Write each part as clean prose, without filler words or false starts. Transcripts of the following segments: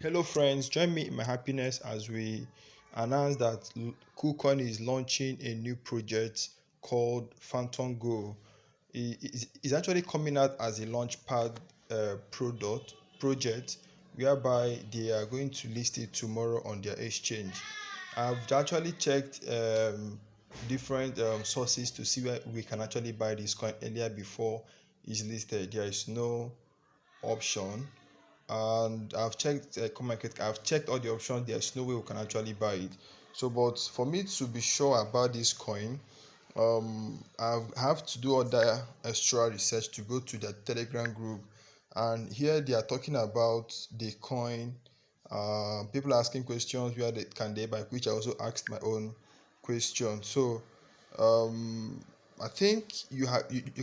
Hello friends, join me in my happiness as we announce that KuCoin is launching a new project called fantomGO. It's actually coming out as a Launchpad project whereby they are going to list it tomorrow on their exchange. I've actually checked different sources to see where we can actually buy this coin earlier before it's listed. There is no option, and I've checked all the options. There's no way we can actually buy it. So but for me to be sure about this coin, I have to do other extra research to go to the Telegram group, and here they are talking about the coin. People are asking questions where they buy, which I also asked my own question. So um I think you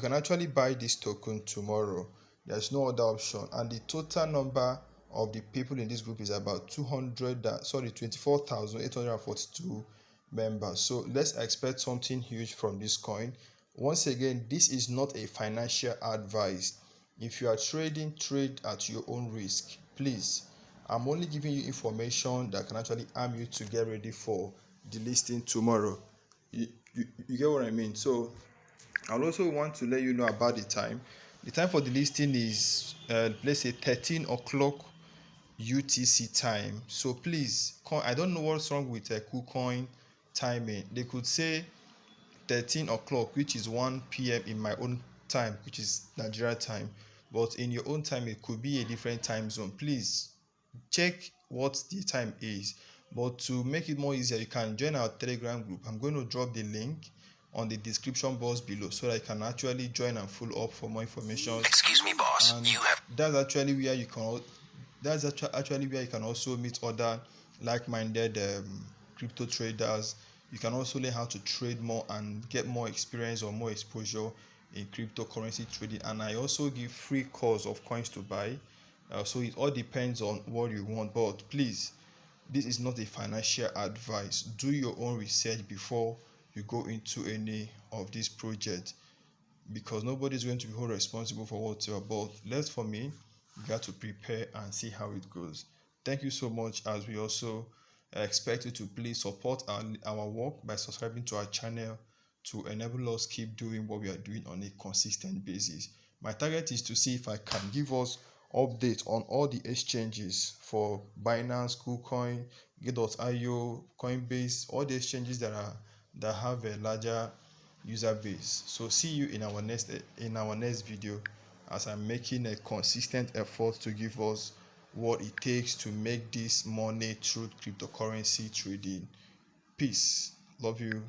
can actually buy this token tomorrow. There's no other option, and the total number of the people in this group is about 24,842 members. So let's expect something huge from this coin. Once again, this is not a financial advice. If you are trading, trade at your own risk, please. I'm only giving you information that can actually arm you to get ready for the listing tomorrow. You get what I mean? So I'll also want to let you know about the time. The time for the listing is let's say 13 o'clock UTC time. So please, I don't know what's wrong with KuCoin timing. They could say 13 o'clock, which is 1 p.m. in my own time, which is Nigeria time, but in your own time it could be a different time zone. Please check what the time is. But to make it more easier, you can join our Telegram group. I'm going to drop the link on the description box below so that you can actually join and follow up for more information. Excuse me, boss. And that's actually where you can actually where you can also meet other like-minded crypto traders. You can also learn how to trade more and get more experience or more exposure in cryptocurrency trading. And I also give free course of coins to buy. So it all depends on what you want. But please, this is not a financial advice. Do your own research before you go into any of these projects, because nobody is going to be held responsible for what you're about. Left for me, you got to prepare and see how it goes. Thank you so much, as we also expect you to please support our work by subscribing to our channel to enable us keep doing what we are doing on a consistent basis. My target is to see if I can give us updates on all the exchanges for Binance, KuCoin, Get.io, Coinbase, all the exchanges that have a larger user base. So see you in our next video, as I'm making a consistent effort to give us what it takes to make this money through cryptocurrency trading. Peace. Love you.